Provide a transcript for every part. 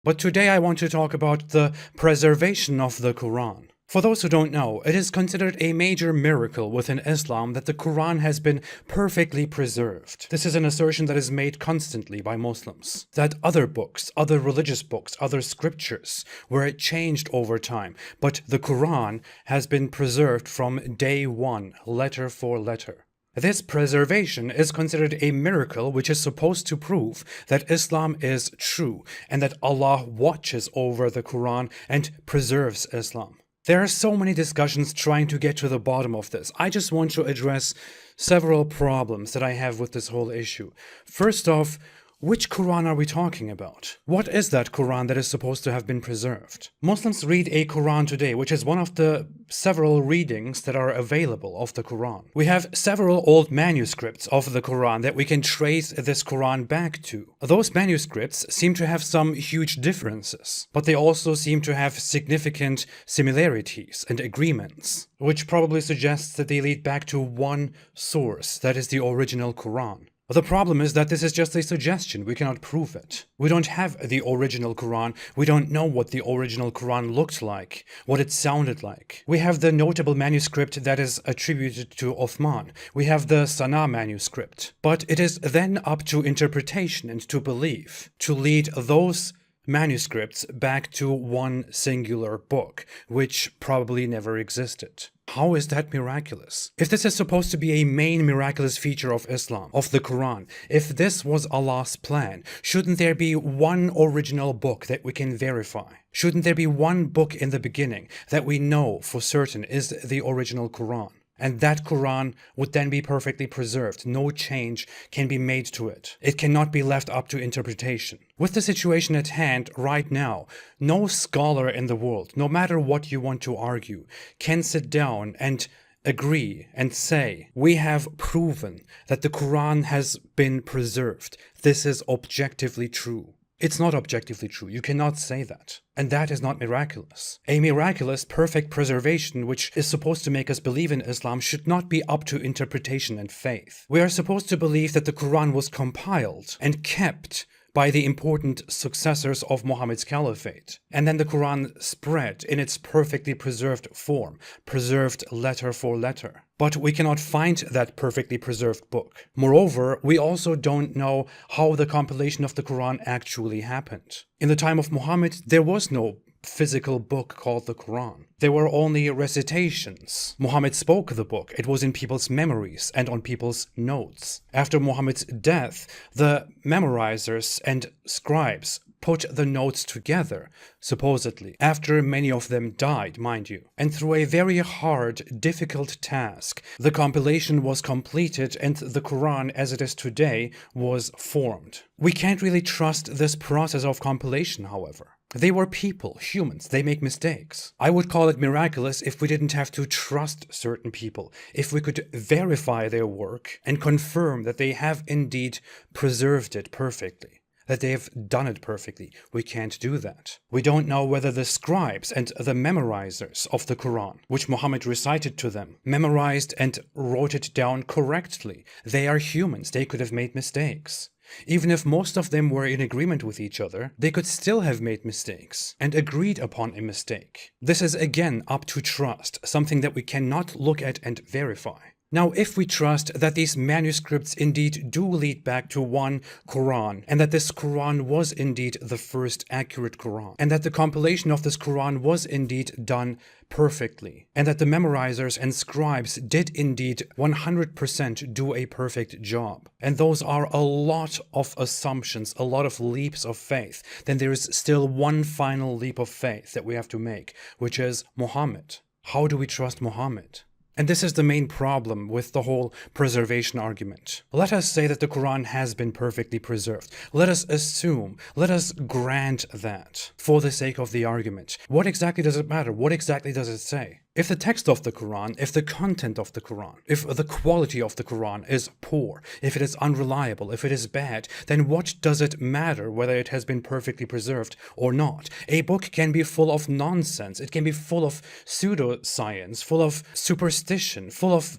But today I want to talk about the preservation of the Quran. For those who don't know, it is considered a major miracle within Islam that the Quran has been perfectly preserved. This is an assertion that is made constantly by Muslims. That other books, other religious books, other scriptures were changed over time, but the Quran has been preserved from day one, letter for letter. This preservation is considered a miracle which is supposed to prove that Islam is true and that Allah watches over the Quran and preserves Islam. There are so many discussions trying to get to the bottom of this. I just want to address several problems that I have with this whole issue. First off, which Quran are we talking about? What is that Quran that is supposed to have been preserved? Muslims read a Quran today, which is one of the several readings that are available of the Quran. We have several old manuscripts of the Quran that we can trace this Quran back to. Those manuscripts seem to have some huge differences, but they also seem to have significant similarities and agreements, which probably suggests that they lead back to one source, that is the original Quran. The problem is that this is just a suggestion. We cannot prove it. We don't have the original Quran. We don't know what the original Quran looked like, what it sounded like. We have the notable manuscript that is attributed to Uthman. We have the Sana manuscript. But it is then up to interpretation and to belief to lead those manuscripts back to one singular book, which probably never existed. How is that miraculous? If this is supposed to be a main miraculous feature of Islam, of the Quran, if this was Allah's plan, shouldn't there be one original book that we can verify? Shouldn't there be one book in the beginning that we know for certain is the original Quran? And that Quran would then be perfectly preserved. No change can be made to it. It cannot be left up to interpretation. With the situation at hand right now, no scholar in the world, no matter what you want to argue, can sit down and agree and say, we have proven that the Quran has been preserved. This is objectively true. It's not objectively true. You cannot say that. And that is not miraculous. A miraculous, perfect preservation, which is supposed to make us believe in Islam, should not be up to interpretation and faith. We are supposed to believe that the Quran was compiled and kept by the important successors of Muhammad's caliphate. And then the Quran spread in its perfectly preserved form, preserved letter for letter. But we cannot find that perfectly preserved book. Moreover, we also don't know how the compilation of the Quran actually happened. In the time of Muhammad, there was no physical book called the Quran. There were only recitations. Muhammad spoke the book. It was in people's memories and on people's notes. After Muhammad's death, the memorizers and scribes put the notes together, supposedly, after many of them died, mind you. And through a very hard, difficult task, the compilation was completed and the Quran as it is today was formed. We can't really trust this process of compilation, however. They were people, humans, they make mistakes. I would call it miraculous if we didn't have to trust certain people, if we could verify their work and confirm that they have indeed preserved it perfectly, that they have done it perfectly. We can't do that. We don't know whether the scribes and the memorizers of the Quran, which Muhammad recited to them, memorized and wrote it down correctly. They are humans, they could have made mistakes. Even if most of them were in agreement with each other, they could still have made mistakes and agreed upon a mistake. This is again up to trust, something that we cannot look at and verify. Now, if we trust that these manuscripts indeed do lead back to one Quran, and that this Quran was indeed the first accurate Quran, and that the compilation of this Quran was indeed done perfectly, and that the memorizers and scribes did indeed 100% do a perfect job, and those are a lot of assumptions, a lot of leaps of faith, then there is still one final leap of faith that we have to make, which is Muhammad. How do we trust Muhammad? And this is the main problem with the whole preservation argument. Let us say that the Quran has been perfectly preserved. Let us assume, let us grant that for the sake of the argument. What exactly does it matter? What exactly does it say? If the text of the Quran, if the content of the Quran, if the quality of the Quran is poor, if it is unreliable, if it is bad, then what does it matter whether it has been perfectly preserved or not? A book can be full of nonsense. It can be full of pseudoscience, full of superstition, full of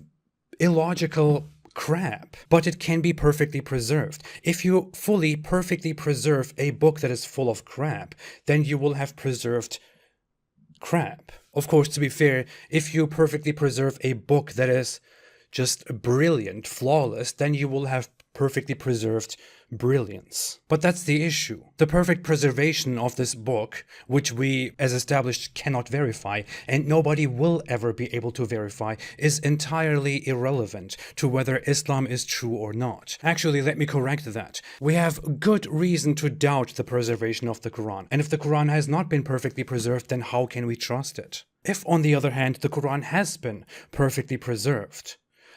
illogical crap, but it can be perfectly preserved. If you fully, perfectly preserve a book that is full of crap, then you will have preserved crap. Of course, to be fair, if you perfectly preserve a book that is just brilliant, flawless, then you will have perfectly preserved brilliance. But that's the issue. The perfect preservation of this book, which we, as established, cannot verify, and nobody will ever be able to verify, is entirely irrelevant to whether Islam is true or not. Actually, let me correct that. We have good reason to doubt the preservation of the Quran, and if the Quran has not been perfectly preserved, then how can we trust it? If, on the other hand, the Quran has been perfectly preserved,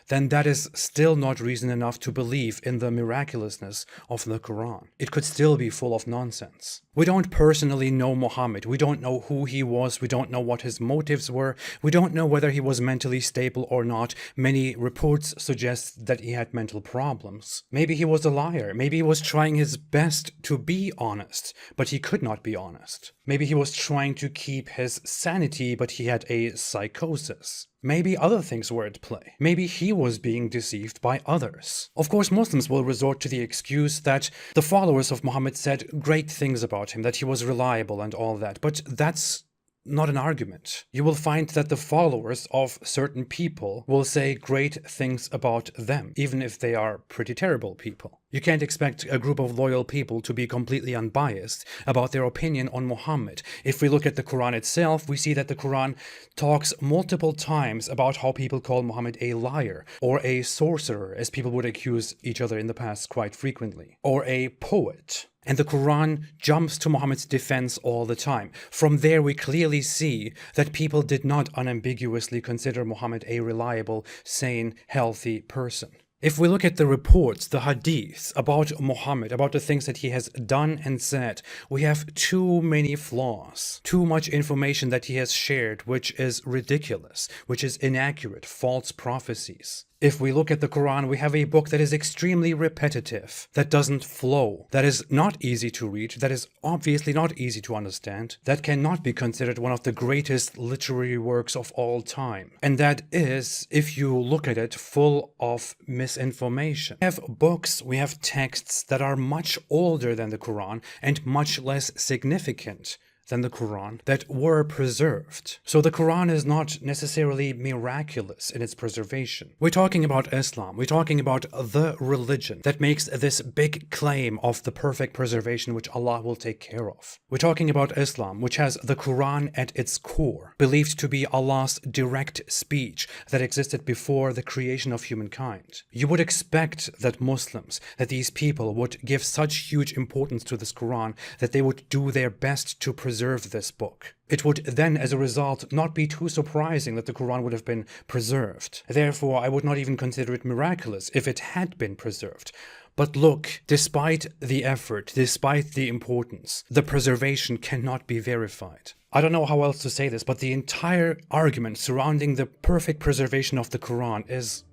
then that is still not reason enough to believe in the miraculousness of the Quran. It could still be full of nonsense. We don't personally know Muhammad. We don't know who he was. We don't know what his motives were. We don't know whether he was mentally stable or not. Many reports suggest that he had mental problems. Maybe he was a liar. Maybe he was trying his best to be honest, but he could not be honest. Maybe he was trying to keep his sanity, but he had a psychosis. Maybe other things were at play. Maybe he was being deceived by others. Of course, Muslims will resort to the excuse that the followers of Muhammad said great things about him, that he was reliable and all that, but that's not an argument. You will find that the followers of certain people will say great things about them, even if they are pretty terrible people. You can't expect a group of loyal people to be completely unbiased about their opinion on Muhammad. If we look at the Quran itself, we see that the Quran talks multiple times about how people call Muhammad a liar, or a sorcerer, as people would accuse each other in the past quite frequently, or a poet. And the Quran jumps to Muhammad's defense all the time. From there, we clearly see that people did not unambiguously consider Muhammad a reliable, sane, healthy person. If we look at the reports, the hadiths about Muhammad, about the things that he has done and said, we have too many flaws, too much information that he has shared, which is ridiculous, which is inaccurate, false prophecies. If we look at the Quran, we have a book that is extremely repetitive, that doesn't flow, that is not easy to read, that is obviously not easy to understand, that cannot be considered one of the greatest literary works of all time. And that is, if you look at it, full of misinformation. We have books, we have texts that are much older than the Quran and much less significant than the Quran that were preserved. So the Quran is not necessarily miraculous in its preservation. We're talking about Islam. We're talking about the religion that makes this big claim of the perfect preservation which Allah will take care of. We're talking about Islam, which has the Quran at its core, believed to be Allah's direct speech that existed before the creation of humankind. You would expect that Muslims, that these people would give such huge importance to this Quran that they would do their best to preserve this book. It would then, as a result, not be too surprising that the Quran would have been preserved. Therefore, I would not even consider it miraculous if it had been preserved. But look, despite the effort, despite the importance, the preservation cannot be verified. I don't know how else to say this, but the entire argument surrounding the perfect preservation of the Quran is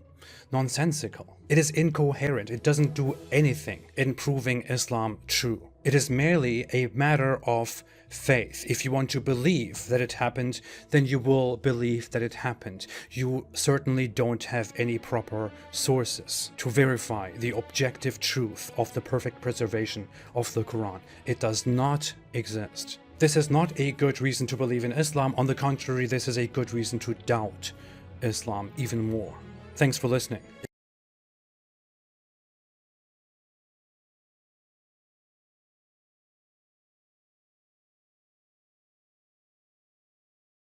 nonsensical. It is incoherent. It doesn't do anything in proving Islam true. It is merely a matter of faith. If you want to believe that it happened, then you will believe that it happened. You certainly don't have any proper sources to verify the objective truth of the perfect preservation of the Quran. It does not exist. This is not a good reason to believe in Islam. On the contrary, this is a good reason to doubt Islam even more. Thanks for listening.